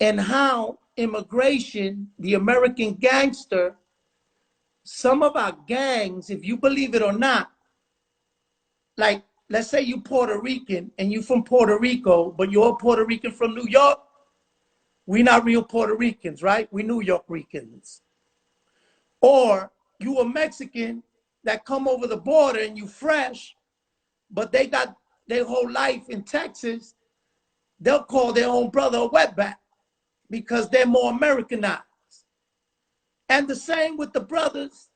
and how immigration, the American gangster, some of our gangs, if you believe it or not, like, let's say you Puerto Rican and you from Puerto Rico, but you're a Puerto Rican from New York. We're not real Puerto Ricans, right? We New York Ricans. Or you a Mexican that come over the border and you fresh, but they got their whole life in Texas. They'll call their own brother a wetback because they're more Americanized. And the same with the brothers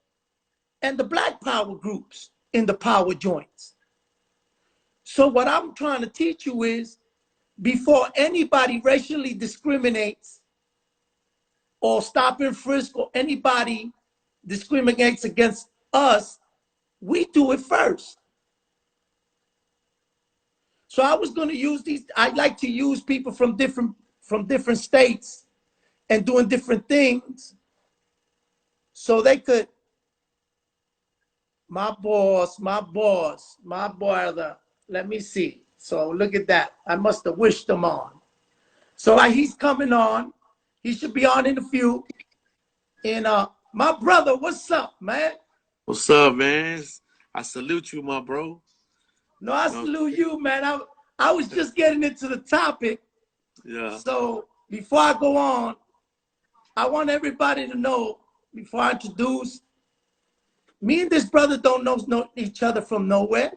and the black power groups in the power joints. So what I'm trying to teach you is, before anybody racially discriminates or stop and frisk or anybody discriminates against us, we do it first. So I was going to use these. I like to use people from different states and doing different things so they could, my brother, let me see. So look at that. I must have wished him on. So he's coming on. He should be on in a few. And my brother, what's up, man? What's up, man? I salute you, my bro. No, I salute you, man. I was just getting into the topic. Yeah. So before I go on, I want everybody to know, before I introduce, me and this brother don't know each other from nowhere.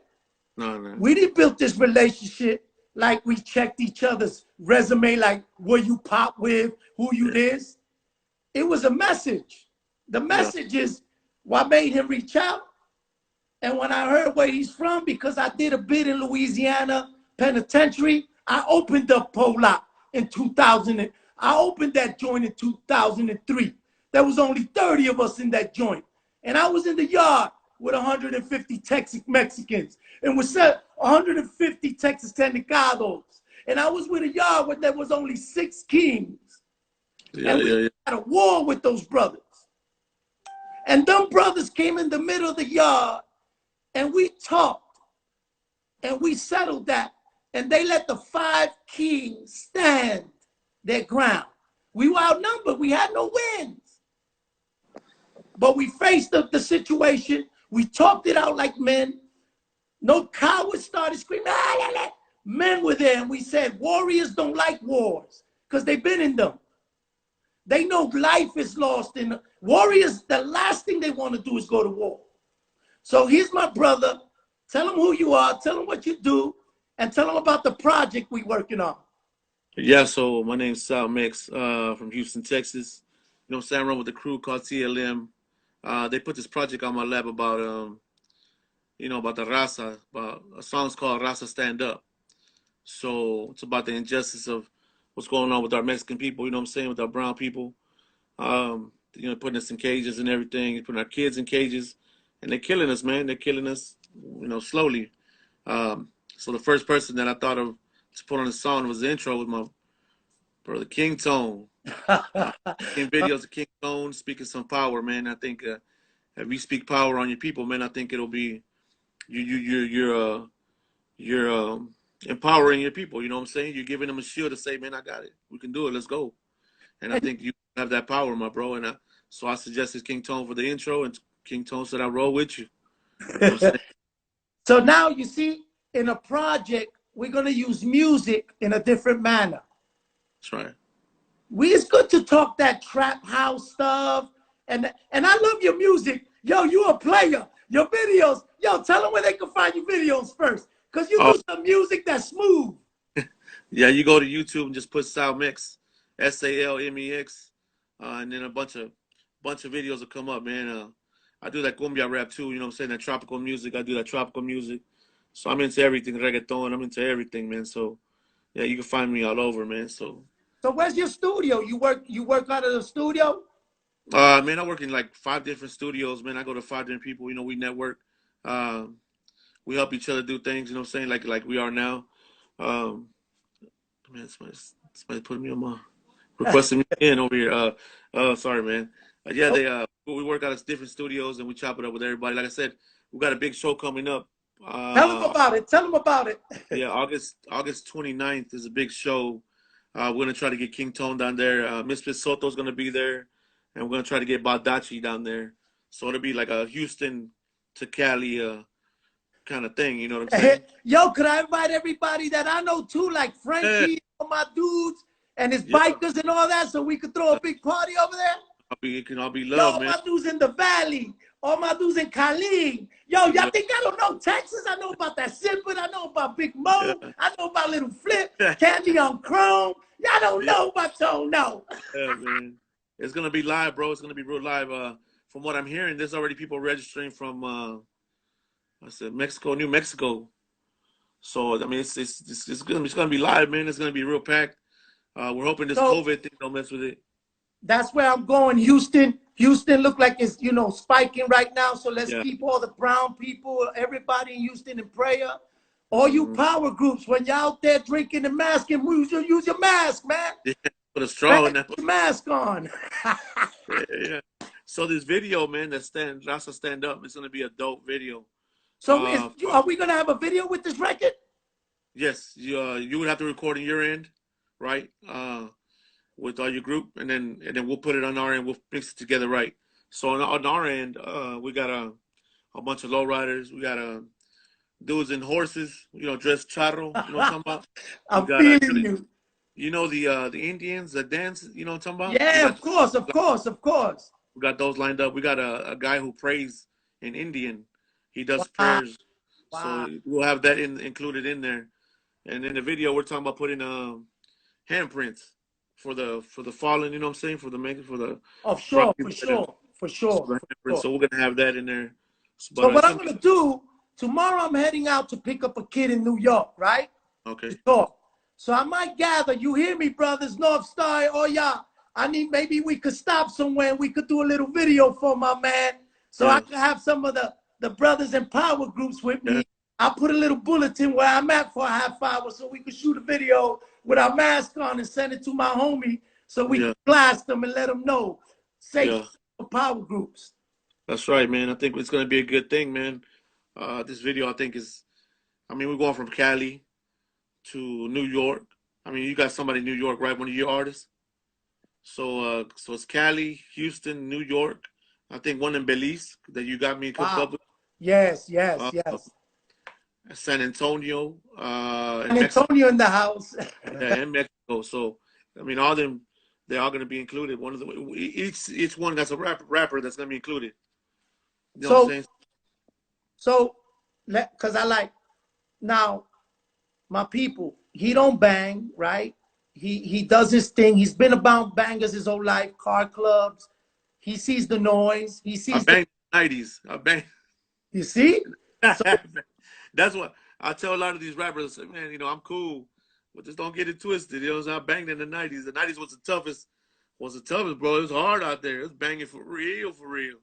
No. We didn't build this relationship like we checked each other's resume, like where you pop with, who you this. It was a message. The message is what made him reach out. And when I heard where he's from, because I did a bid in Louisiana Penitentiary, I opened up Polak in 2000. I opened that joint in 2003. There was only 30 of us in that joint. And I was in the yard with 150 Texas Mexicans and with 150 Texas Tenecados. And I was with a yard where there was only 6 kings. And we had a war with those brothers. And them brothers came in the middle of the yard and we talked and we settled that. And they let the 5 kings stand their ground. We were outnumbered. We had no wins. But we faced the situation. We talked it out like men. No cowards started screaming. Men were there, and we said, warriors don't like wars because they've been in them. They know life is lost in them. Warriors, the last thing they want to do is go to war. So here's my brother. Tell him who you are. Tell him what you do. And tell him about the project we're working on. Yeah, so my name's Salmex from Houston, Texas. You know what I'm saying? I run with the crew called TLM. They put this project on my lap about, about the Raza, about a song's called Raza Stand Up. So it's about the injustice of what's going on with our Mexican people, you know what I'm saying, with our brown people. Putting us in cages and everything, putting our kids in cages. And they're killing us, man. They're killing us, slowly. So the first person that I thought of to put on the song was the intro with my brother King Tone. In videos of King Tone speaking some power, man. I think if you speak power on your people, man, I think it'll be you're empowering your people. You know what I'm saying? You're giving them a shield to say, man, I got it. We can do it. Let's go. And I think you have that power, my bro. And so I suggested King Tone for the intro, and King Tone said, "I roll with you." You know what I'm saying? So now you see, in a project, we're gonna use music in a different manner. That's right. It's good to talk that trap house stuff, and I love your music. Yo, you a player. Your videos, yo, tell them where they can find your videos first, cause you do some music that's smooth. Yeah, you go to YouTube and just put Salmex, SALMEX, and then a bunch of videos will come up, man. I do that cumbia rap too, you know what I'm saying? That tropical music. I do that tropical music. So I'm into everything, reggaeton. I'm into everything, man. So yeah, you can find me all over, man. So where's your studio? You work out of the studio? Man, I work in like 5 different studios, man. I go to 5 different people. You know, we network. We help each other do things. You know what I'm saying? Like we are now. Man, somebody putting me on my requesting me in over here. Sorry, man. Yeah, we work out at different studios and we chop it up with everybody. Like I said, we got a big show coming up. Tell them about it. Yeah, August 29th is a big show. We're gonna try to get King Tone down there. Misfit Soto's gonna be there, and we're gonna try to get Badachi down there. So it'll be like a Houston to Cali kind of thing. You know what I'm saying? Yo, could I invite everybody that I know too, like Yeah, Frankie, all my dudes, and his yeah. bikers and all that, so we could throw a big party over there? It can all be Yo, love, all man. my dudes in the Valley, all my dudes in Cali. Yo, y'all Yeah, think I don't know Texas? I know about that Sipper. I know about Big yeah, Mo. I know about Little Flip, yeah, Candy on Chrome. Y'all don't yeah, know about Tone, no. man. It's gonna be live, bro. It's gonna be real live. From what I'm hearing, there's already people registering from I said Mexico, New Mexico. So I mean, it's gonna be live, man. It's gonna be real packed. We're hoping this So COVID thing don't mess with it. that's where I'm going. Houston. Houston look like it's, spiking right now. So let's Yeah. keep all the brown people, everybody in Houston in prayer. All you Mm-hmm. power groups, when you're out there drinking and masking, use your mask, man. Yeah. Put a Man, straw in that. put your mask on. Yeah, yeah. So this video, man, Rasa stand up. It's gonna be a dope video. So are we gonna have a video with this record? Yes, you would have to record on your end, right? With all your group, and then we'll put it on our end. We'll mix it together, right? So on our end, we got a bunch of lowriders. We got dudes and horses, dressed charro. You know what I'm talking about? We I'm got feeling you. the Indians that dance. You know what I'm talking about? Yeah, of course, of course, of course. We got those lined up. We got a guy who prays in Indian. He does Wow, prayers, so wow. we'll have that included in there. And in the video, we're talking about putting handprints for the fallen. You know what I'm saying? For the Oh, sure, property. for sure, for So, sure, for sure. so we're gonna have that in there. So But what it's I'm gonna gonna be do tomorrow, I'm heading out to pick up a kid in New York, right? To okay. talk. So I might gather. You hear me, brothers? North Star, oh yeah. Maybe we could stop somewhere and we could do a little video for my man. So I Yeah, could have some of the brothers and power groups with yeah, me. I'll put a little bulletin where I'm at for a half hour so we could shoot a video with our mask on and send it to my homie so we yeah, can blast them and let them know. Safe yeah. for power groups. That's right, man. I think it's gonna be a good thing, man. This video, I think is. I mean, we're going from Cali to New York. I mean, you got somebody in New York, right? One of your artists. So it's Cali, Houston, New York. I think one in Belize that you got me hooked up Wow. with. Yes, yes, Uh, yes. San Antonio, San in Mexico. Antonio in the house. Yeah, in Mexico. So I mean, all them they're all gonna be included. One of the each one that's a rapper that's gonna be included. You know what I'm so saying? so because I like now my people, he don't bang, right? He does his thing. He's been about bangers his whole life, car clubs. He sees the noise. He I sees the banged in the '90s. I banged. you see? So That's what I tell a lot of these rappers. I say, man, I'm cool, but just don't get it twisted. You know, what I'm saying? I banged in the '90s. The '90s was the toughest, bro. It was hard out there. It was banging for real, for real.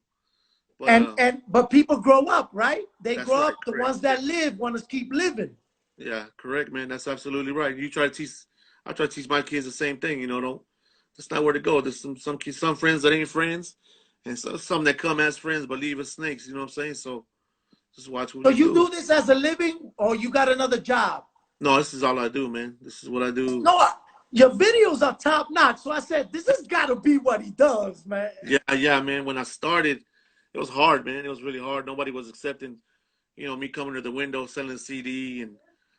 But but people grow up, right? They that's grow right, up. The correct. ones that live want to keep living. Yeah, correct, man. That's absolutely right. I try to teach my kids the same thing. Don't. That's not where to go. There's some kids, some friends that ain't friends, and some that come as friends but leave as snakes. You know what I'm saying? So just watch what So you you do. do this as a living, or you got another job? No, this is all I do, man. This is what I do. No, your videos are top notch. So I said, this has got to be what he does, man. Yeah, yeah, man. When I started, it was hard, man. It was really hard. Nobody was accepting, me coming to the window selling a CD, and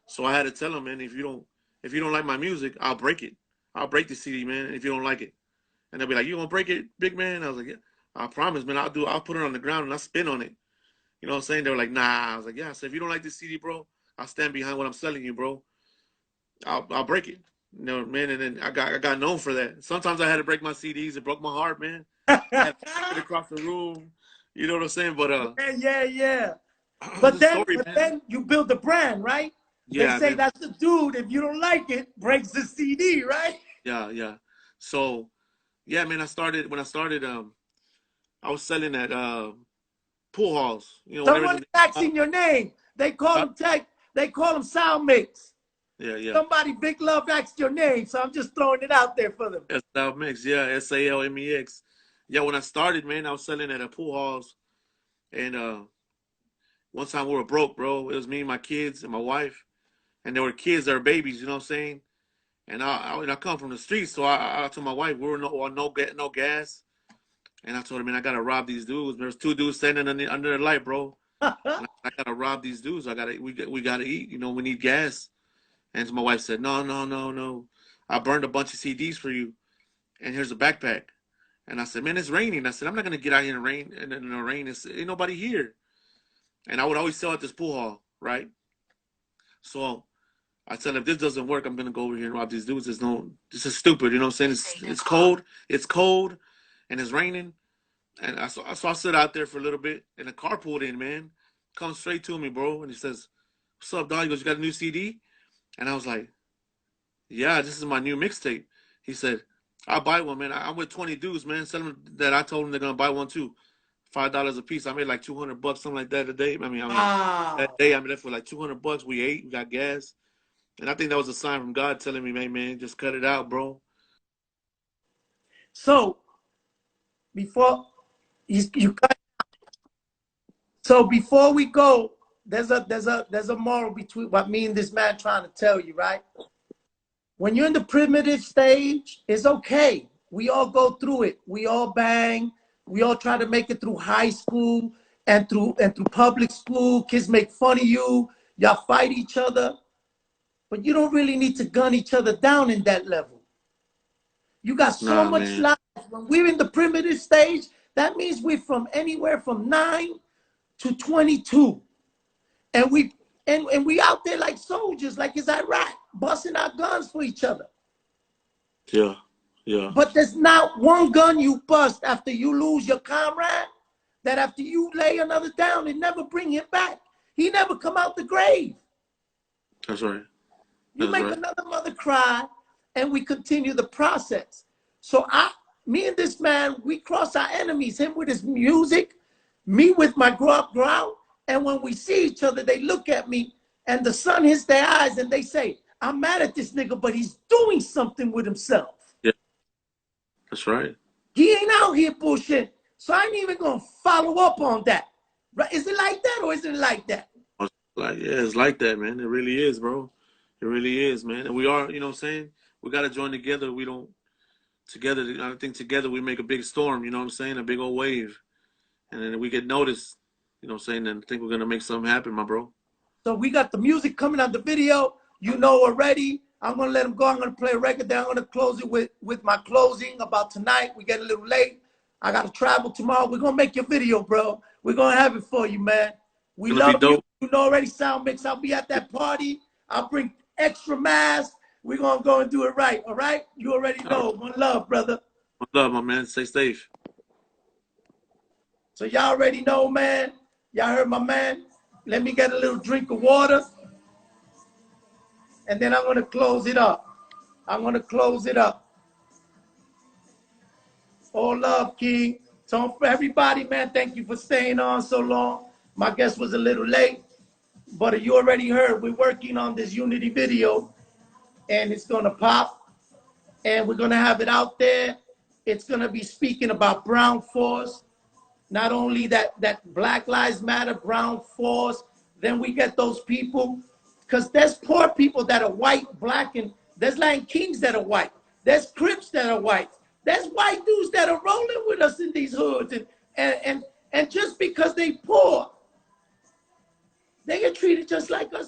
so I had to tell them, man, if you don't like my music, I'll break it. I'll break the CD, man. If you don't like it, and they'll be like, "You gonna break it, big man?" I was like, "Yeah, I promise, man. I'll put it on the ground and I'll spin on it." You know what I'm saying? They were like, "Nah." I was like, "Yeah." So if you don't like this CD, bro, I'll stand behind what I'm selling you, bro. I'll break it. Man, and then I got known for that. Sometimes I had to break my CDs. It broke my heart, man. I had to kick it across the room. You know what I'm saying? But Yeah. the story, But man. then you build the brand, right? They Yeah, say man. that's the dude. If you don't like it, breaks the CD, right? Yeah, yeah. So yeah, man. I was selling at pool halls. Whenever Someone is the asking your name. They call him tech. They call him Salmex. yeah, yeah. Somebody big love asked your name, so I'm just throwing it out there for them. Salmex, yeah, Salmex. Yeah, when I started, man, I was selling at a pool halls, and one time we were broke, bro. It was me and my kids and my wife, and there were kids that were babies. You know what I'm saying? And I come from the streets, so I told my wife we were no gas, and I told her, man, I gotta rob these dudes. There's two dudes standing under the light, bro. And I gotta rob these dudes. We gotta eat. You know, we need gas. And my wife said, no, no, no, no. I burned a bunch of CDs for you, and here's a backpack. And I said, man, it's raining. I said, I'm not gonna get out here in the rain. And in the rain, ain't nobody here. And I would always sell at this pool hall, right? So I said, if this doesn't work, I'm gonna go over here and rob these dudes. This is stupid. You know what I'm saying? It's cold, and it's raining. And so I sit out there for a little bit, and a car pulled in, man. Comes straight to me, bro, and he says, "What's up, dog?" He goes, "You got a new CD?" And I was like, "Yeah, this is my new mixtape." He said, "I'll buy one, man. I'm with 20 dudes, man. Tell them that I told them they're gonna buy one too. $5 a piece. I made like $200, something like that a day. That day I made that for like $200. We ate, we got gas, and I think that was a sign from God telling me, "Hey, man, just cut it out, bro." So before you cut, so before we go, there's a moral between what me and this man trying to tell you, right? When you're in the primitive stage, it's okay. We all go through it. We all bang. We all try to make it through high school and through public school. Kids make fun of you. Y'all fight each other. But you don't really need to gun each other down in that level. You got so Nah, much man. life. When we're in the primitive stage, that means we're from anywhere from 9 to 22. And we out there like soldiers, like it's Iraq, busting our guns for each other. Yeah, yeah. But there's not one gun you bust after you lose your comrade that after you lay another down and never bring him back. He never come out the grave. That's right. You That's make right. another mother cry, and we continue the process. So me and this man, we cross our enemies, him with his music, me with my ground. And when we see each other, they look at me and the sun hits their eyes and they say, I'm mad at this nigga, but he's doing something with himself. Yeah, that's right. He ain't out here bullshit. So I ain't even gonna follow up on that. Right? Is it like that or is it like that? Yeah, it's like that, man. It really is, bro. It really is, man. And we are, you know what I'm saying? We got to join together. We don't, together, I think together we make a big storm, you know what I'm saying? A big old wave. And then we get noticed, you know what I'm saying? And I think we're going to make something happen, my bro. So we got the music coming out the video. You know already. I'm going to let him go. I'm going to play a record. Then I'm going to close it with my closing about tonight. We get a little late. I got to travel tomorrow. We're going to make your video, bro. We're going to have it for you, man. We It's going to love be you. dope. You know already, Salmex. I'll be at that party. I'll bring extra masks. We're going to go and do it right, all right? You already know. One love, brother. One love, my man. Stay safe. So y'all already know, man. Y'all heard my man. Let me get a little drink of water. And then I'm going to close it up. I'm going to close it up. All love, King. So for everybody, man, thank you for staying on so long. My guest was a little late, but you already heard we're working on this Unity video, and it's going to pop, and we're going to have it out there. It's going to be speaking about Brown Force. Not only that Black Lives Matter, Brown Force, then we get those people, because there's poor people that are white, black, and there's Latin Kings that are white. There's Crips that are white. There's white dudes that are rolling with us in these hoods. And just because they poor, they get treated just like us